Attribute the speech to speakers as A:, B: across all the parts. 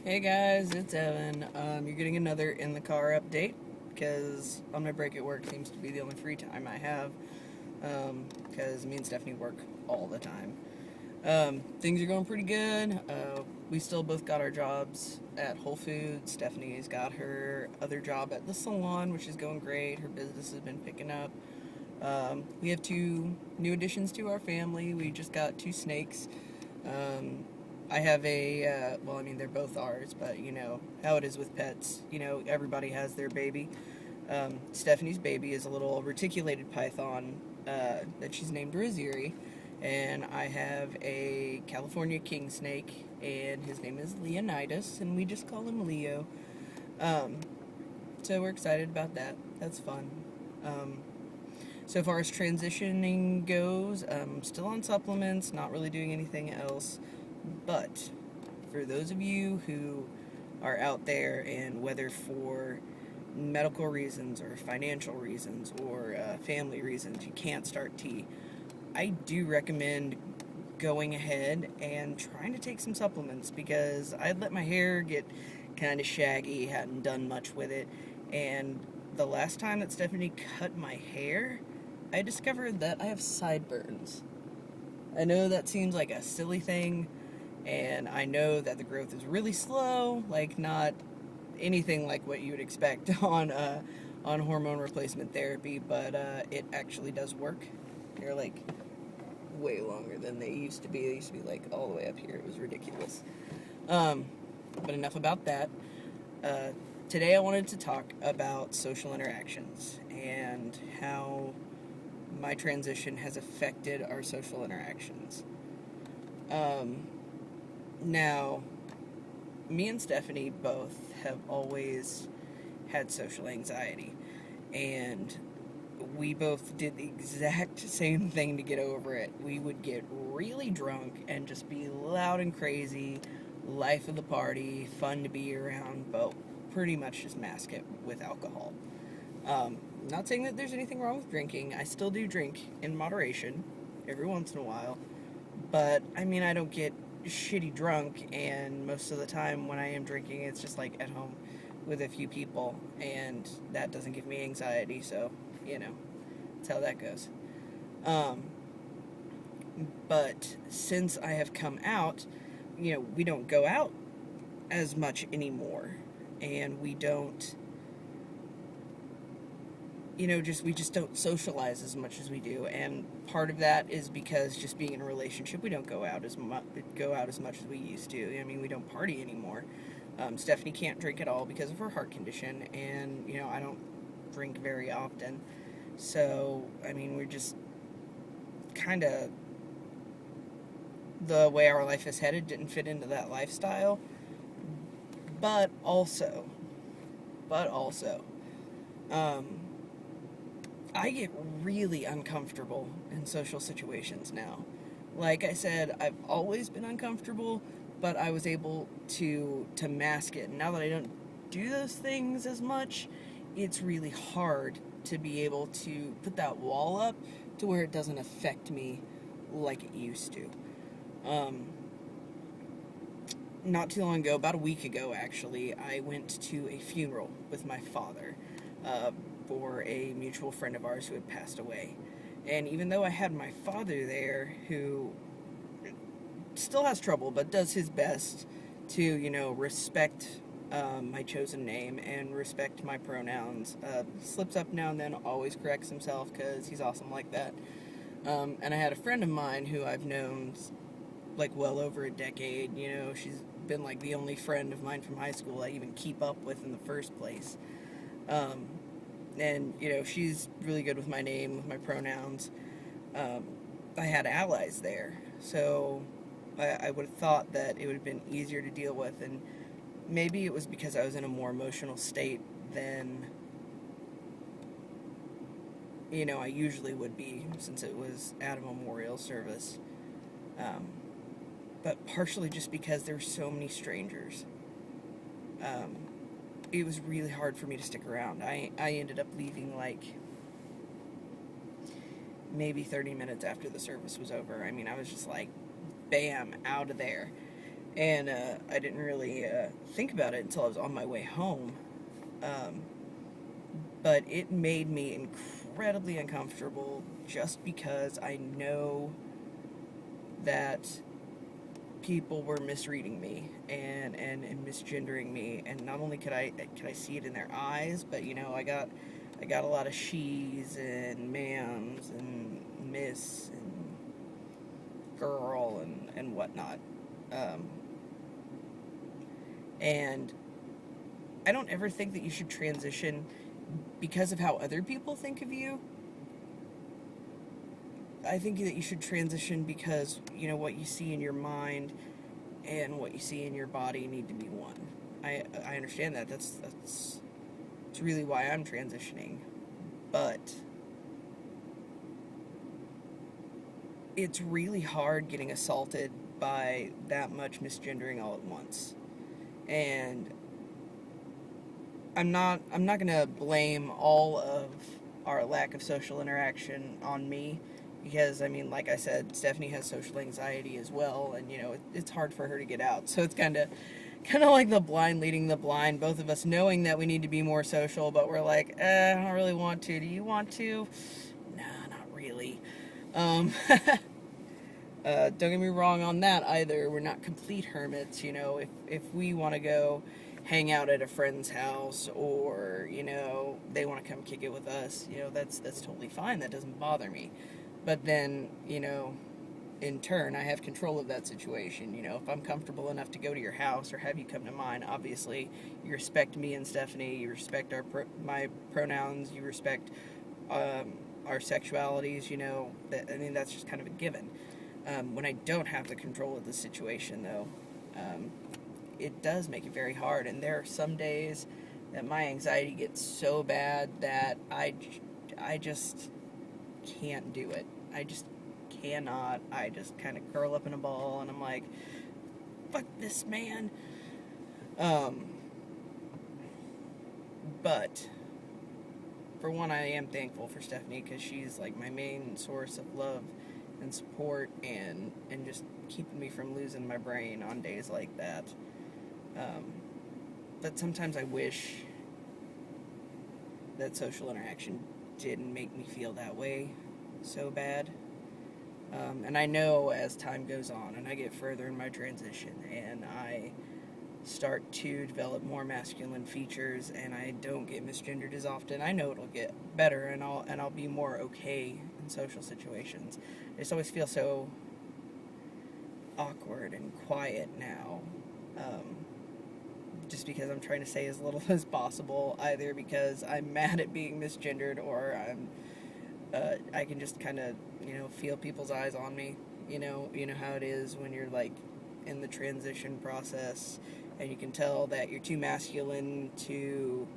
A: Hey guys, it's Evan. You're getting another in the car update because on my break at work seems to be the only free time I have because me and Stephanie work all the time. Things are going pretty good. We still both got our jobs at Whole Foods. Stephanie's got her other job at the salon, which is going great. Her business has been picking up. We have two new additions to our family. We just got two snakes. I have they're both ours, but you know how it is with pets. You know, everybody has their baby. Stephanie's baby is a little reticulated python that she's named Riziri, and I have a California king snake, and his name is Leonidas, and we just call him Leo. So we're excited about that. That's fun. So far as transitioning goes, I'm still on supplements, not really doing anything else. But for those of you who are out there, and whether for medical reasons or financial reasons or family reasons you can't start tea, I do recommend going ahead and trying to take some supplements, because I'd let my hair get kind of shaggy, hadn't done much with it, and the last time that Stephanie cut my hair, I discovered that I have sideburns. I know that seems like a silly thing, and I know that the growth is really slow, like not anything like what you would expect on hormone replacement therapy, but it actually does work. They're like way longer than they used to be. They used to be like all the way up here. It was ridiculous. But enough about that. Today I wanted to talk about social interactions and how my transition has affected our social interactions. Now, me and Stephanie both have always had social anxiety, and we both did the exact same thing to get over it. We would get really drunk and just be loud and crazy, life of the party, fun to be around, but pretty much just mask it with alcohol. Not saying that there's anything wrong with drinking. I still do drink in moderation every once in a while, but I mean, I don't get shitty drunk, and most of the time when I am drinking, it's just like at home with a few people, and that doesn't give me anxiety, so you know, that's how that goes. But since I have come out, you know, we don't go out as much anymore, and we don't, we just don't socialize as much as we do, and part of that is because just being in a relationship, we don't go out as much as we used to. I mean, we don't party anymore. Stephanie can't drink at all because of her heart condition, and you know, I don't drink very often. So I mean, we're just kind of, the way our life is headed didn't fit into that lifestyle. But also, I get really uncomfortable in social situations now. Like I said, I've always been uncomfortable, but I was able to mask it. And now that I don't do those things as much, it's really hard to be able to put that wall up to where it doesn't affect me like it used to. Not too long ago, about a week ago actually, I went to a funeral with my father for a mutual friend of ours who had passed away. And even though I had my father there, who still has trouble but does his best to, you know, respect my chosen name and respect my pronouns, slips up now and then, always corrects himself because he's awesome like that. And I had a friend of mine who I've known like well over a decade. You know, she's been like the only friend of mine from high school I even keep up with in the first place. And you know, she's really good with my name, with my pronouns. I had allies there, so I would have thought that it would have been easier to deal with, and maybe it was because I was in a more emotional state than, you know, I usually would be, since it was at a memorial service. But partially just because there were so many strangers. It was really hard for me to stick around. I ended up leaving like maybe 30 minutes after the service was over. I mean, I was just like, bam, out of there. And I didn't really think about it until I was on my way home. Um, but it made me incredibly uncomfortable just because I know that people were misreading me and misgendering me, and not only could I see it in their eyes, but I got a lot of she's and ma'ams and miss and girl and whatnot. Um, and I don't ever think that you should transition because of how other people think of you. I think that you should transition because, what you see in your mind and what you see in your body need to be one. I understand that. That's really why I'm transitioning. But it's really hard getting assaulted by that much misgendering all at once. And I'm not gonna blame all of our lack of social interaction on me, because I mean, like I said, Stephanie has social anxiety as well, and it's hard for her to get out. So it's kind of like the blind leading the blind. Both of us knowing that we need to be more social, but we're like, I don't really want to. Do you want to? Nah, not really. Don't get me wrong on that either. We're not complete hermits. If we want to go hang out at a friend's house, or they want to come kick it with us, that's totally fine. That doesn't bother me. But then in turn, I have control of that situation. If I'm comfortable enough to go to your house or have you come to mine, obviously you respect me and Stephanie. You respect my pronouns. You respect our sexualities. That's just kind of a given. When I don't have the control of the situation, though, it does make it very hard. And there are some days that my anxiety gets so bad that I just can't do it. I just cannot. I just kind of curl up in a ball and I'm like, fuck this man. But for one, I am thankful for Stephanie, because she's like my main source of love and support, and just keeping me from losing my brain on days like that. But sometimes I wish that social interaction didn't make me feel that way so bad. And I know as time goes on and I get further in my transition and I start to develop more masculine features and I don't get misgendered as often, I know it'll get better, and I'll be more okay in social situations. I just always feel so awkward and quiet now. Just because I'm trying to say as little as possible, either because I'm mad at being misgendered, or I can just kind of feel people's eyes on me. You know how it is when you're like in the transition process, and you can tell that you're too masculine to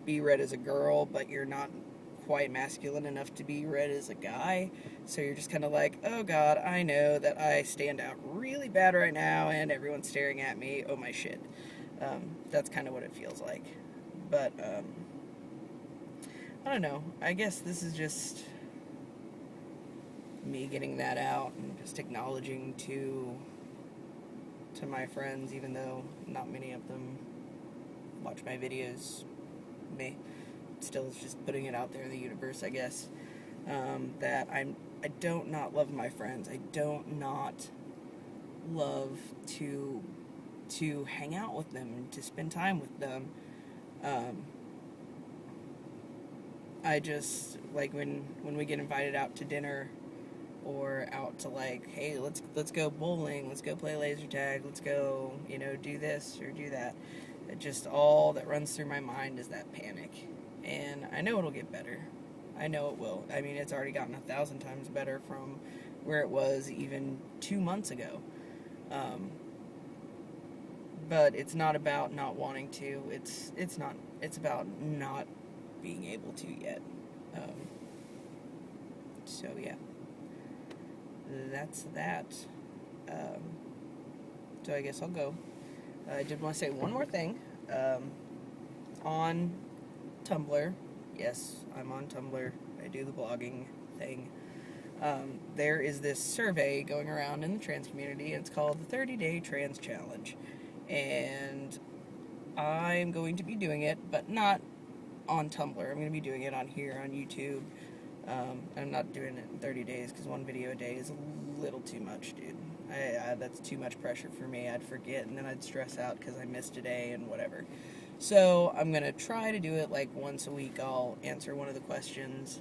A: be read as a girl, but you're not quite masculine enough to be read as a guy. So you're just kind of like, oh god, I know that I stand out really bad right now and everyone's staring at me. Oh my shit. That's kind of what it feels like. But I don't know. I guess this is just me getting that out and just acknowledging to my friends, even though not many of them watch my videos. Me. Still, it's just putting it out there in the universe, I guess. That I don't not love my friends. I don't not love to hang out with them and to spend time with them. I just like when we get invited out to dinner, or out to like, hey, let's go bowling, let's go play laser tag, let's go, do this or do that. It just, all that runs through my mind is that panic. And I know it'll get better. I know it will. I mean, it's already gotten 1,000 times better from where it was even 2 months ago. But it's not about not wanting to. It's about not being able to yet. So yeah, that's that. So I guess I'll go. I did want to say one more thing. On Tumblr, yes, I'm on Tumblr. I do the blogging thing. there is this survey going around in the trans community, and it's called the 30-Day Trans Challenge. And I'm going to be doing it, but not on Tumblr. I'm going to be doing it on here on YouTube. I'm not doing it in 30 days because one video a day is a little too much, dude. That's too much pressure for me. I'd forget and then I'd stress out because I missed a day and whatever. So I'm going to try to do it like once a week. I'll answer one of the questions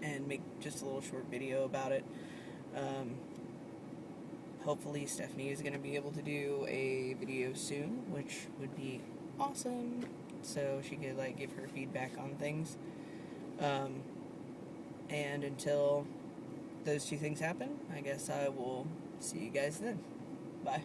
A: and make just a little short video about it. Hopefully Stephanie is going to be able to do a video soon, which would be awesome, so she could like give her feedback on things. And until those two things happen, I guess I will see you guys then. Bye.